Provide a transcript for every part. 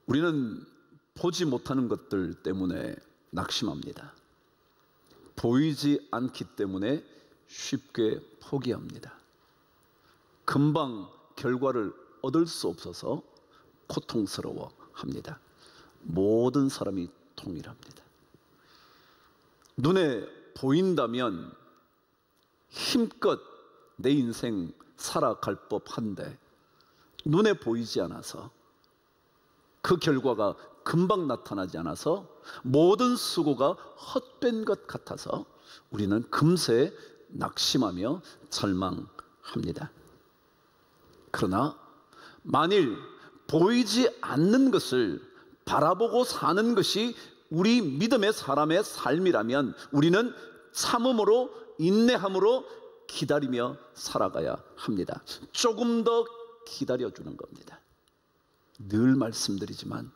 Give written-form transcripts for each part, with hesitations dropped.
우리는 보지 못하는 것들 때문에 낙심합니다. 보이지 않기 때문에 쉽게 포기합니다. 금방 결과를 얻을 수 없어서 고통스러워합니다. 모든 사람이 동일합니다. 눈에 보인다면 힘껏 내 인생 살아갈 법한데 눈에 보이지 않아서, 그 결과가 금방 나타나지 않아서 모든 수고가 헛된 것 같아서 우리는 금세 낙심하며 절망합니다. 그러나 만일 보이지 않는 것을 바라보고 사는 것이 우리 믿음의 사람의 삶이라면 우리는 참음으로, 인내함으로 기다리며 살아가야 합니다. 조금 더 기다려주는 겁니다. 늘 말씀드리지만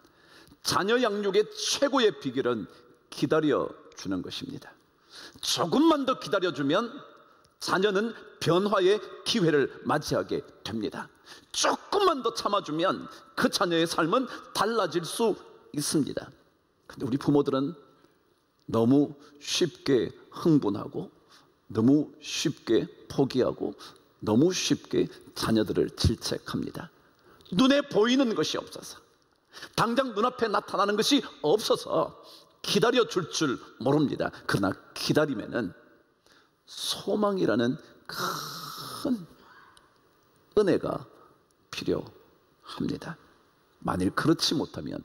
자녀 양육의 최고의 비결은 기다려주는 것입니다. 조금만 더 기다려주면 자녀는 변화의 기회를 맞이하게 됩니다. 조금만 더 참아주면 그 자녀의 삶은 달라질 수 있습니다. 근데 우리 부모들은 너무 쉽게 흥분하고 너무 쉽게 포기하고 너무 쉽게 자녀들을 질책합니다. 눈에 보이는 것이 없어서, 당장 눈앞에 나타나는 것이 없어서 기다려줄 줄 모릅니다. 그러나 기다리면은 소망이라는 큰 은혜가 필요합니다. 만일 그렇지 못하면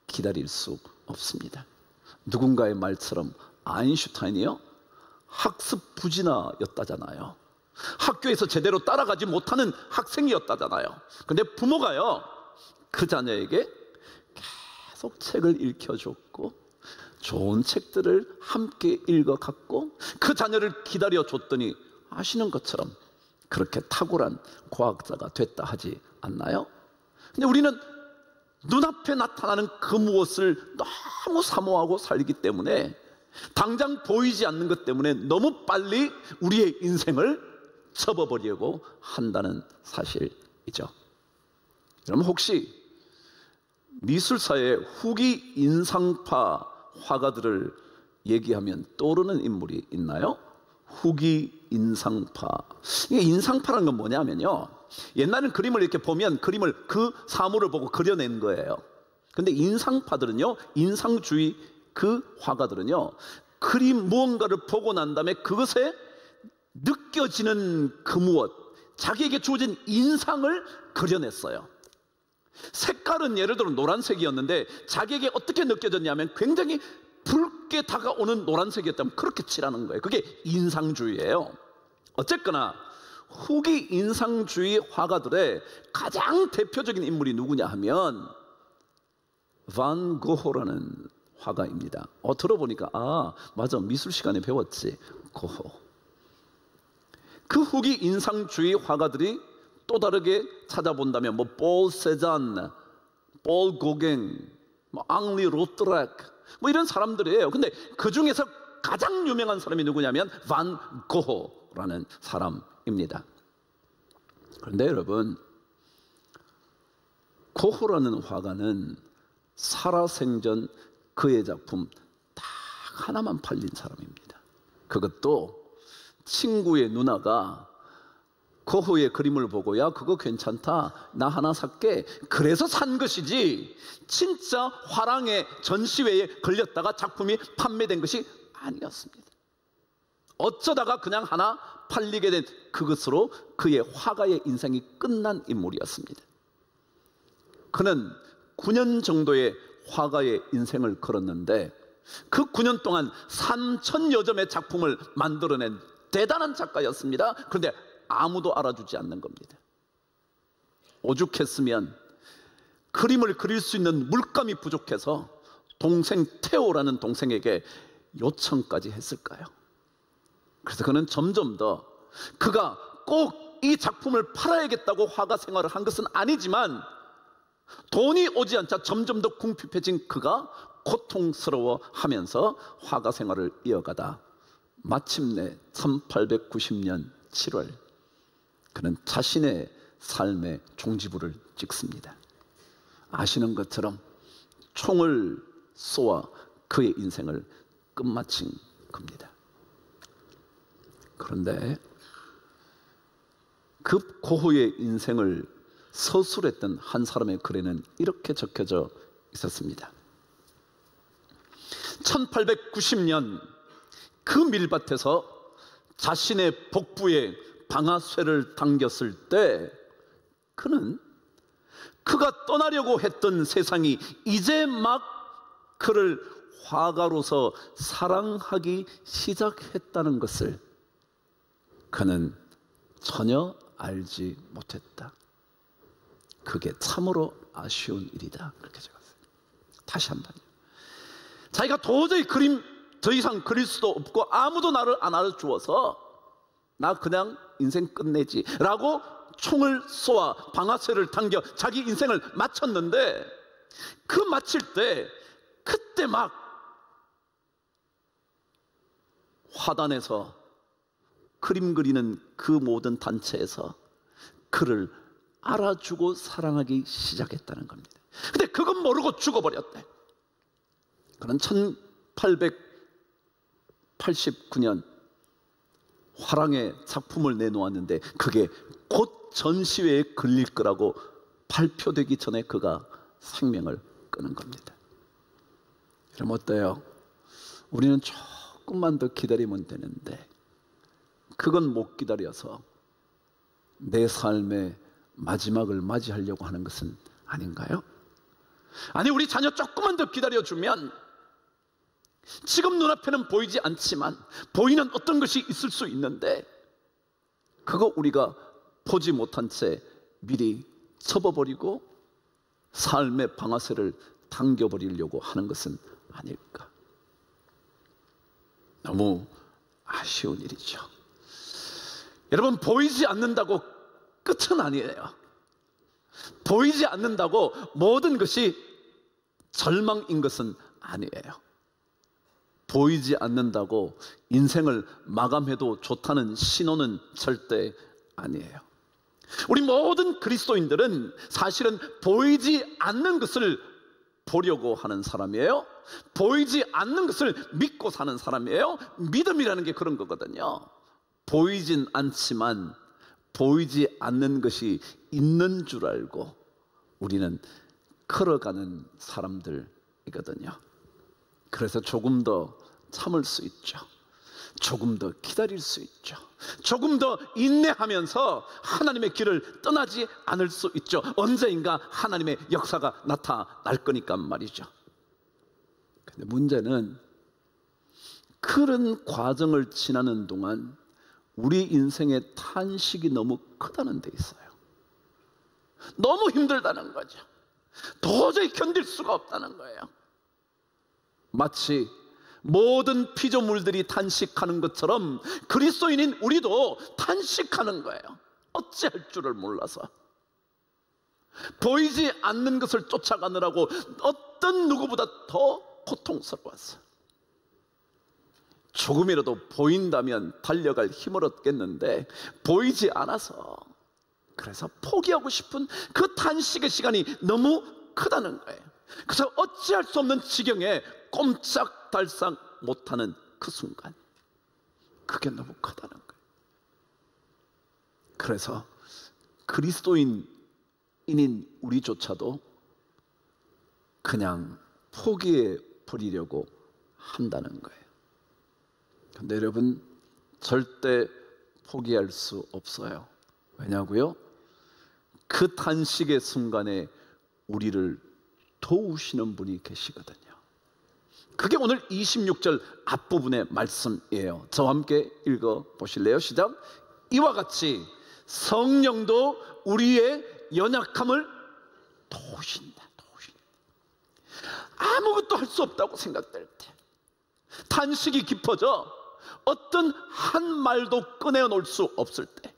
기다릴 수 없습니다. 누군가의 말처럼 아인슈타인이요, 학습 부진아였다잖아요. 학교에서 제대로 따라가지 못하는 학생이었다잖아요. 근데 부모가요, 그 자녀에게 계속 책을 읽혀줬고 좋은 책들을 함께 읽어갔고 그 자녀를 기다려줬더니 아시는 것처럼 그렇게 탁월한 과학자가 됐다 하지 않나요? 근데 우리는 눈앞에 나타나는 그 무엇을 너무 사모하고 살기 때문에, 당장 보이지 않는 것 때문에 너무 빨리 우리의 인생을 접어버리려고 한다는 사실이죠. 여러분, 혹시 미술사의 후기 인상파 화가들을 얘기하면 떠오르는 인물이 있나요? 후기 인상파. 이게 인상파라는 건 뭐냐면요, 옛날에는 그림을 이렇게 보면 그림을, 그 사물을 보고 그려낸 거예요. 근데 인상파들은요, 인상주의 그 화가들은요, 그림 무언가를 보고 난 다음에 그것에 느껴지는 그 무엇, 자기에게 주어진 인상을 그려냈어요. 색깔은 예를 들어 노란색이었는데 자기에게 어떻게 느껴졌냐면 굉장히 붉게 다가오는 노란색이었다면 그렇게 칠하는 거예요. 그게 인상주의예요. 어쨌거나 후기 인상주의 화가들의 가장 대표적인 인물이 누구냐 하면 반 고호라는 화가입니다. 들어보니까 맞아, 미술 시간에 배웠지, 고호. 그 후기 인상주의 화가들이 또 다르게 찾아본다면 볼 세잔, 볼 고갱, 앙리 로트렉, 이런 사람들이에요. 근데 그 중에서 가장 유명한 사람이 누구냐면 반 고호라는 사람입니다. 그런데 여러분, 고호라는 화가는 살아생전 그의 작품 딱 하나만 팔린 사람입니다. 그것도 친구의 누나가 고호의 그림을 보고, 야, 그거 괜찮다, 나 하나 살게, 그래서 산 것이지 진짜 화랑의 전시회에 걸렸다가 작품이 판매된 것이 아니었습니다. 어쩌다가 그냥 하나 팔리게 된 그것으로 그의 화가의 인생이 끝난 인물이었습니다. 그는 9년 정도의 화가의 인생을 걸었는데 그 9년 동안 3,000여 점의 작품을 만들어낸 대단한 작가였습니다. 그런데 아무도 알아주지 않는 겁니다. 오죽했으면 그림을 그릴 수 있는 물감이 부족해서 동생 테오라는 동생에게 요청까지 했을까요? 그래서 그는 점점 더, 그가 꼭 이 작품을 팔아야겠다고 화가 생활을 한 것은 아니지만 돈이 오지 않자 점점 더 궁핍해진 그가 고통스러워하면서 화가 생활을 이어가다 마침내 1890년 7월 그는 자신의 삶의 종지부를 찍습니다. 아시는 것처럼 총을 쏘아 그의 인생을 끝마친 겁니다. 그런데 그 고흐의 인생을 서술했던 한 사람의 글에는 이렇게 적혀져 있었습니다. 1890년 그 밀밭에서 자신의 복부에 방아쇠를 당겼을 때 그는 그가 떠나려고 했던 세상이 이제 막 그를 화가로서 사랑하기 시작했다는 것을 그는 전혀 알지 못했다. 그게 참으로 아쉬운 일이다. 그렇게 적었어요. 다시 한 번요. 자기가 도저히 더 이상 그릴 수도 없고 아무도 나를 안 알아주어서 나 그냥 인생 끝내지 라고 총을 쏘아 방아쇠를 당겨 자기 인생을 마쳤는데, 그 마칠 때 그때 막 화단에서 그림 그리는 그 모든 단체에서 그를 알아주고 사랑하기 시작했다는 겁니다. 근데 그건 모르고 죽어버렸대. 그는 1889년 화랑의 작품을 내놓았는데 그게 곧 전시회에 걸릴 거라고 발표되기 전에 그가 생명을 끊은 겁니다. 그럼 어때요? 우리는 조금만 더 기다리면 되는데 그건 못 기다려서 내 삶의 마지막을 맞이하려고 하는 것은 아닌가요? 아니, 우리 자녀 조금만 더 기다려주면 지금 눈앞에는 보이지 않지만 보이는 어떤 것이 있을 수 있는데 그거 우리가 보지 못한 채 미리 접어버리고 삶의 방아쇠를 당겨버리려고 하는 것은 아닐까? 너무 아쉬운 일이죠. 여러분, 보이지 않는다고 끝은 아니에요. 보이지 않는다고 모든 것이 절망인 것은 아니에요. 보이지 않는다고 인생을 마감해도 좋다는 신호는 절대 아니에요. 우리 모든 그리스도인들은 사실은 보이지 않는 것을 보려고 하는 사람이에요. 보이지 않는 것을 믿고 사는 사람이에요. 믿음이라는 게 그런 거거든요. 보이진 않지만 보이지 않는 것이 있는 줄 알고 우리는 걸어가는 사람들이거든요. 그래서 조금 더 참을 수 있죠. 조금 더 기다릴 수 있죠. 조금 더 인내하면서 하나님의 길을 떠나지 않을 수 있죠. 언제인가 하나님의 역사가 나타날 거니까 말이죠. 근데 문제는 그런 과정을 지나는 동안 우리 인생의 탄식이 너무 크다는 데 있어요. 너무 힘들다는 거죠. 도저히 견딜 수가 없다는 거예요. 마치 모든 피조물들이 탄식하는 것처럼 그리스도인인 우리도 탄식하는 거예요. 어찌할 줄을 몰라서. 보이지 않는 것을 쫓아가느라고 어떤 누구보다 더 고통스러웠어요. 조금이라도 보인다면 달려갈 힘을 얻겠는데 보이지 않아서, 그래서 포기하고 싶은 그 탄식의 시간이 너무 크다는 거예요. 그래서 어찌할 수 없는 지경에 꼼짝달싹 못하는 그 순간, 그게 너무 크다는 거예요. 그래서 그리스도인인 우리조차도 그냥 포기해 버리려고 한다는 거예요. 근데 여러분, 절대 포기할 수 없어요. 왜냐고요? 그 탄식의 순간에 우리를 도우시는 분이 계시거든요. 그게 오늘 26절 앞부분의 말씀이에요. 저와 함께 읽어보실래요? 시작. 이와 같이 성령도 우리의 연약함을 도우신다. 아무것도 할 수 없다고 생각될 때, 탄식이 깊어져 어떤 한 말도 꺼내놓을 수 없을 때,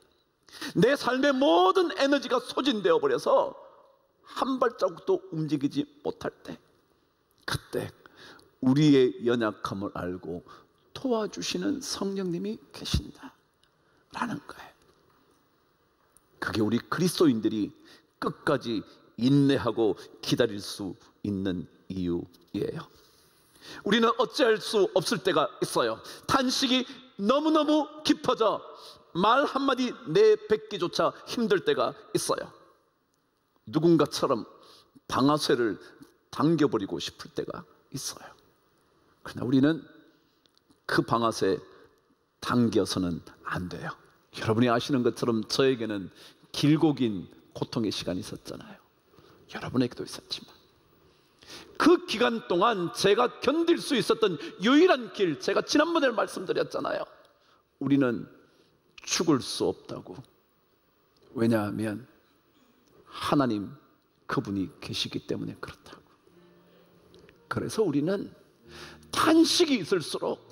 내 삶의 모든 에너지가 소진되어 버려서 한 발자국도 움직이지 못할 때, 그때 우리의 연약함을 알고 도와주시는 성령님이 계신다라는 거예요. 그게 우리 그리스도인들이 끝까지 인내하고 기다릴 수 있는 이유예요. 우리는 어찌할 수 없을 때가 있어요. 탄식이 너무너무 깊어져 말 한마디 내뱉기조차 힘들 때가 있어요. 누군가처럼 방아쇠를 당겨버리고 싶을 때가 있어요. 그러나 우리는 그 방아쇠 당겨서는 안 돼요. 여러분이 아시는 것처럼 저에게는 길고 긴 고통의 시간이 있었잖아요. 여러분에게도 있었지만 그 기간 동안 제가 견딜 수 있었던 유일한 길, 제가 지난번에 말씀드렸잖아요. 우리는 죽을 수 없다고. 왜냐하면 하나님 그분이 계시기 때문에 그렇다고. 그래서 우리는 탄식이 있을수록,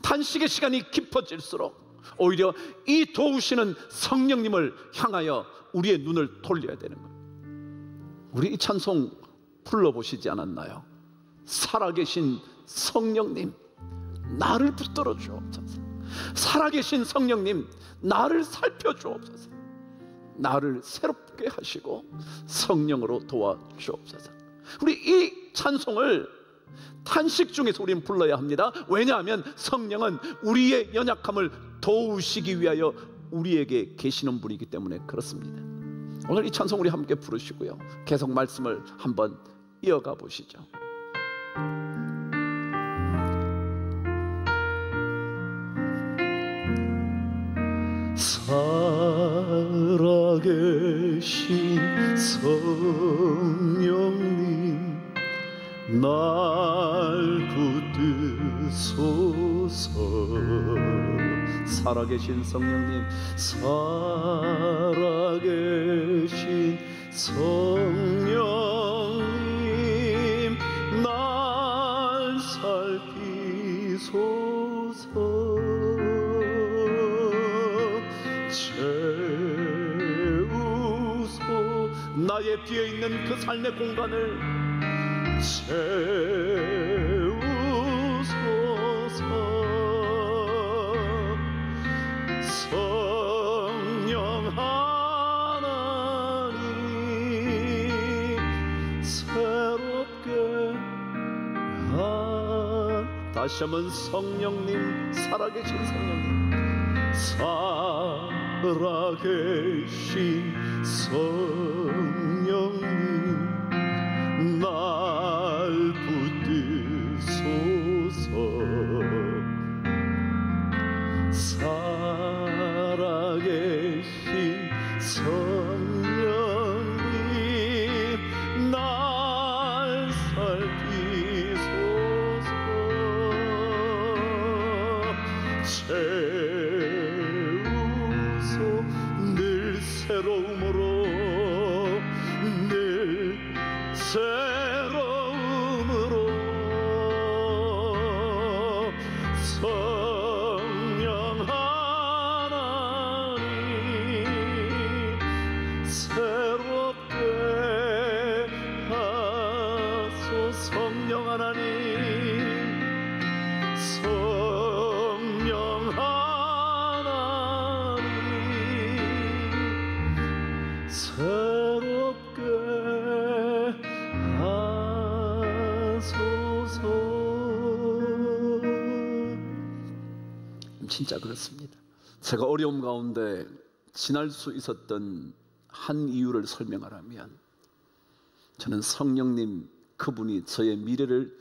탄식의 시간이 깊어질수록 오히려 이 도우시는 성령님을 향하여 우리의 눈을 돌려야 되는 거예요. 우리 이 찬송 불러보시지 않았나요? 살아계신 성령님, 나를 붙들어 주옵소서. 살아계신 성령님, 나를 살펴주옵소서. 나를 새롭게 하시고 성령으로 도와주옵소서. 우리 이 찬송을 탄식 중에서 우리는 불러야 합니다. 왜냐하면 성령은 우리의 연약함을 도우시기 위하여 우리에게 계시는 분이기 때문에 그렇습니다. 오늘 이 찬송 우리 함께 부르시고요, 계속 말씀을 한번 이어가 보시죠. 살아계신 성령님, 날 붙드소서. 살아계신 성령님, 살아계신 성령님, 날 살피소서. 채우소, 나의 비어있는 그 삶의 공간을 채우소서. 성령 하나님, 새롭게 다시 한번 성령님, 살아계신 성령님, 살아계신 성령님, 날 붙드소서. 살아계신 성령님, 날 살피소서. 채우소, 늘 새로움으로, 늘 새로움으로. 성령 하나님, 새롭게 하소. 성령 하나님, 성령 하나님, 새롭게 하소서. 진짜 그렇습니다. 제가 어려움 가운데 지날 수 있었던 한 이유를 설명하라면, 저는 성령님 그분이 저의 미래를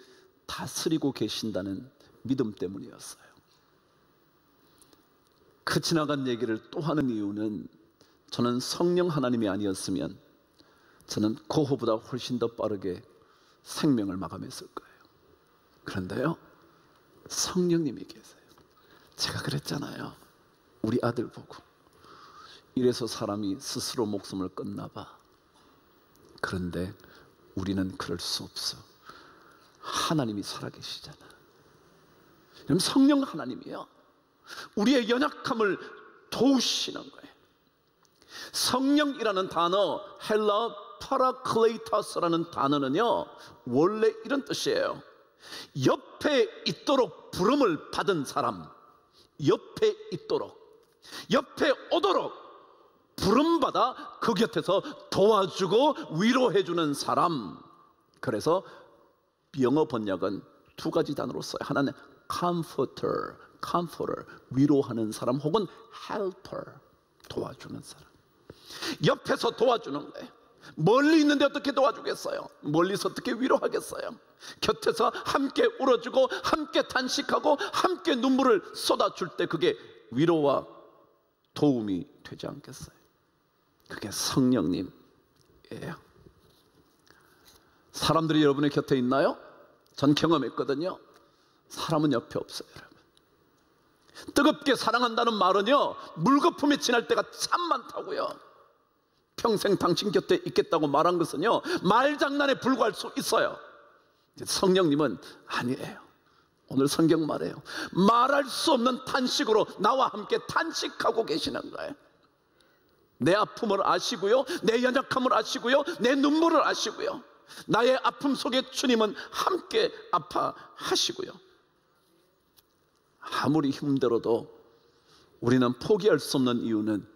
다스리고 계신다는 믿음 때문이었어요. 그 지나간 얘기를 또 하는 이유는, 저는 성령 하나님이 아니었으면 저는 고호보다 훨씬 더 빠르게 생명을 마감했을 거예요. 그런데요, 성령님이 계세요. 제가 그랬잖아요. 우리 아들 보고 이래서 사람이 스스로 목숨을 끊나 봐. 그런데 우리는 그럴 수 없어. 하나님이 살아계시잖아. 그럼 성령 하나님이요, 우리의 연약함을 도우시는 거예요. 성령이라는 단어, 헬라 파라클레이타스라는 단어는요, 원래 이런 뜻이에요. 옆에 있도록 부름을 받은 사람, 옆에 있도록, 옆에 오도록 부름받아 그 곁에서 도와주고 위로해주는 사람. 그래서 영어 번역은 두 가지 단어로 써요. 하나는 comforter, 위로하는 사람, 혹은 helper, 도와주는 사람. 옆에서 도와주는 거예요. 멀리 있는데 어떻게 도와주겠어요? 멀리서 어떻게 위로하겠어요? 곁에서 함께 울어주고 함께 탄식하고 함께 눈물을 쏟아줄 때 그게 위로와 도움이 되지 않겠어요? 그게 성령님이에요. 사람들이 여러분의 곁에 있나요? 전 경험했거든요. 사람은 옆에 없어요, 여러분. 뜨겁게 사랑한다는 말은요, 물거품에 지날 때가 참 많다고요. 평생 당신 곁에 있겠다고 말한 것은요, 말장난에 불과할 수 있어요. 성령님은 아니에요. 오늘 성경 말해요. 말할 수 없는 탄식으로 나와 함께 탄식하고 계시는 거예요. 내 아픔을 아시고요, 내 연약함을 아시고요, 내 눈물을 아시고요, 나의 아픔 속에 주님은 함께 아파하시고요. 아무리 힘들어도 우리는 포기할 수 없는 이유는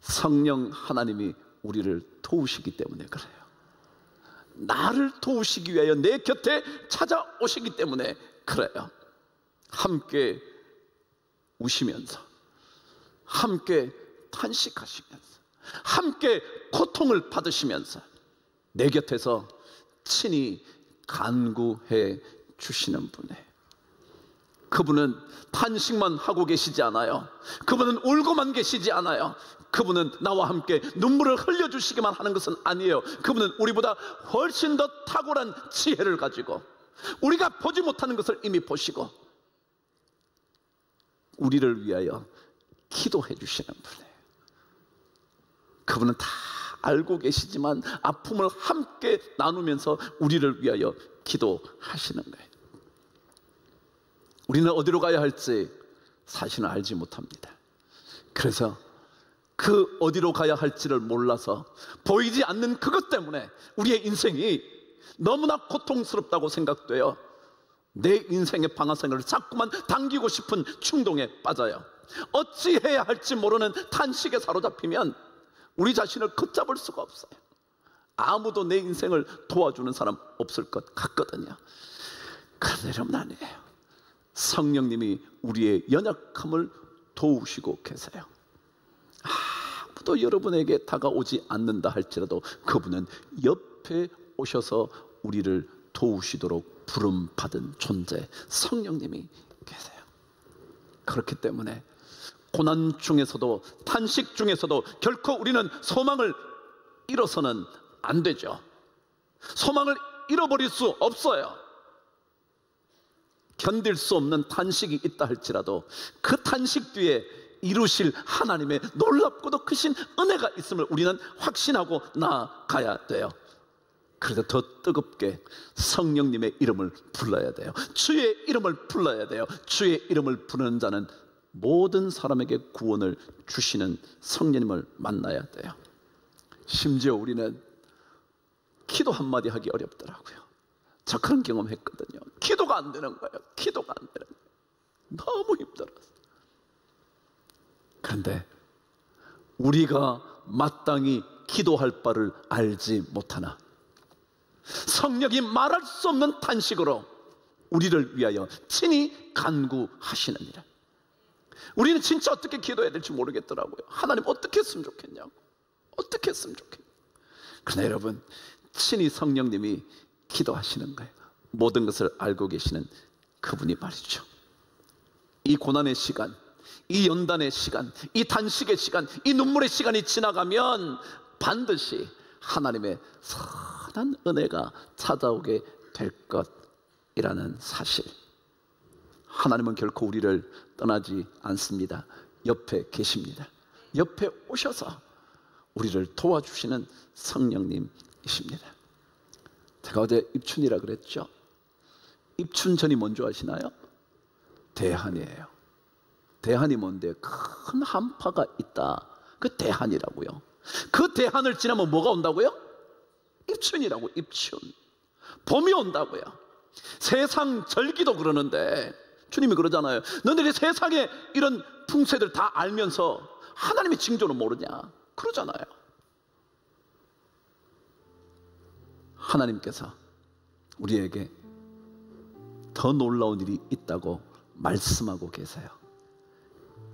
성령 하나님이 우리를 도우시기 때문에 그래요. 나를 도우시기 위하여 내 곁에 찾아오시기 때문에 그래요. 함께 우시면서, 함께 탄식하시면서, 함께 고통을 받으시면서 내 곁에서 친히 간구해 주시는 분이에요. 그분은 탄식만 하고 계시지 않아요. 그분은 울고만 계시지 않아요. 그분은 나와 함께 눈물을 흘려주시기만 하는 것은 아니에요. 그분은 우리보다 훨씬 더 탁월한 지혜를 가지고 우리가 보지 못하는 것을 이미 보시고 우리를 위하여 기도해 주시는 분이에요. 그분은 다 알고 계시지만 아픔을 함께 나누면서 우리를 위하여 기도하시는 거예요. 우리는 어디로 가야 할지 사실은 알지 못합니다. 그래서 그 어디로 가야 할지를 몰라서 보이지 않는 그것 때문에 우리의 인생이 너무나 고통스럽다고 생각돼요. 내 인생의 방아쇠를 자꾸만 당기고 싶은 충동에 빠져요. 어찌해야 할지 모르는 탄식에 사로잡히면 우리 자신을 걷잡을 수가 없어요. 아무도 내 인생을 도와주는 사람 없을 것 같거든요. 그런데 여러분, 아니에요. 성령님이 우리의 연약함을 도우시고 계세요. 아무도 여러분에게 다가오지 않는다 할지라도 그분은 옆에 오셔서 우리를 도우시도록 부름받은 존재 성령님이 계세요. 그렇기 때문에 고난 중에서도 탄식 중에서도 결코 우리는 소망을 잃어서는 안 되죠. 소망을 잃어버릴 수 없어요. 견딜 수 없는 탄식이 있다 할지라도 그 탄식 뒤에 이루실 하나님의 놀랍고도 크신 은혜가 있음을 우리는 확신하고 나아가야 돼요. 그래서 더 뜨겁게 성령님의 이름을 불러야 돼요. 주의 이름을 불러야 돼요. 주의 이름을 부르는 자는 모든 사람에게 구원을 주시는 성령님을 만나야 돼요. 심지어 우리는 기도 한마디 하기 어렵더라고요. 저 그런 경험했거든요. 기도가 안 되는 거예요. 기도가 안 되는 거예요. 너무 힘들었어요. 그런데 우리가 마땅히 기도할 바를 알지 못하나 성령이 말할 수 없는 탄식으로 우리를 위하여 친히 간구하시느니라. 우리는 진짜 어떻게 기도해야 될지 모르겠더라고요. 하나님 어떻게 했으면 좋겠냐고, 어떻게 했으면 좋겠냐고. 그러나 여러분, 친히 성령님이 기도하시는 거예요. 모든 것을 알고 계시는 그분이 말이죠. 이 고난의 시간, 이 연단의 시간, 이 단식의 시간, 이 눈물의 시간이 지나가면 반드시 하나님의 선한 은혜가 찾아오게 될 것이라는 사실. 하나님은 결코 우리를 떠나지 않습니다. 옆에 계십니다. 옆에 오셔서 우리를 도와주시는 성령님이십니다. 제가 어제 입춘이라 그랬죠. 입춘전이 뭔지 아시나요? 대한이에요. 대한이 뭔데? 큰 한파가 있다. 그 대한이라고요. 그 대한을 지나면 뭐가 온다고요? 입춘이라고. 입춘. 봄이 온다고요. 세상 절기도 그러는데 주님이 그러잖아요. 너희들이 세상에 이런 풍세들 다 알면서 하나님의 징조는 모르냐? 그러잖아요. 하나님께서 우리에게 더 놀라운 일이 있다고 말씀하고 계세요.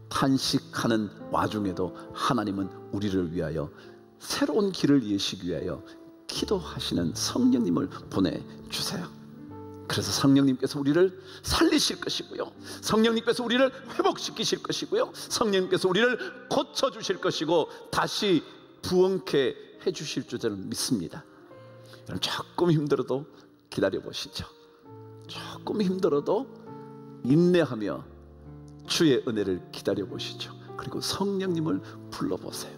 탄식하는 와중에도 하나님은 우리를 위하여 새로운 길을 여시기 위하여 기도하시는 성령님을 보내주세요. 그래서 성령님께서 우리를 살리실 것이고요, 성령님께서 우리를 회복시키실 것이고요, 성령님께서 우리를 고쳐주실 것이고 다시 부흥케 해주실 줄 저는 믿습니다. 여러분, 조금 힘들어도 기다려보시죠. 조금 힘들어도 인내하며 주의 은혜를 기다려보시죠. 그리고 성령님을 불러보세요.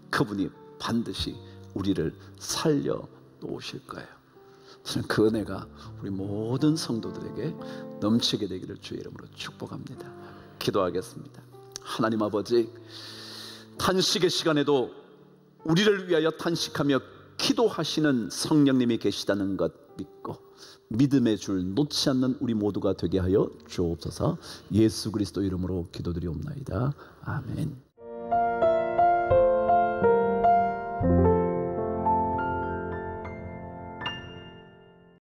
그분이 반드시 우리를 살려놓으실 거예요. 저는 그 은혜가 우리 모든 성도들에게 넘치게 되기를 주의 이름으로 축복합니다. 기도하겠습니다. 하나님 아버지, 탄식의 시간에도 우리를 위하여 탄식하며 기도하시는 성령님이 계시다는 것 믿고 믿음의 줄 놓지 않는 우리 모두가 되게 하여 주옵소서. 예수 그리스도 이름으로 기도드리옵나이다. 아멘.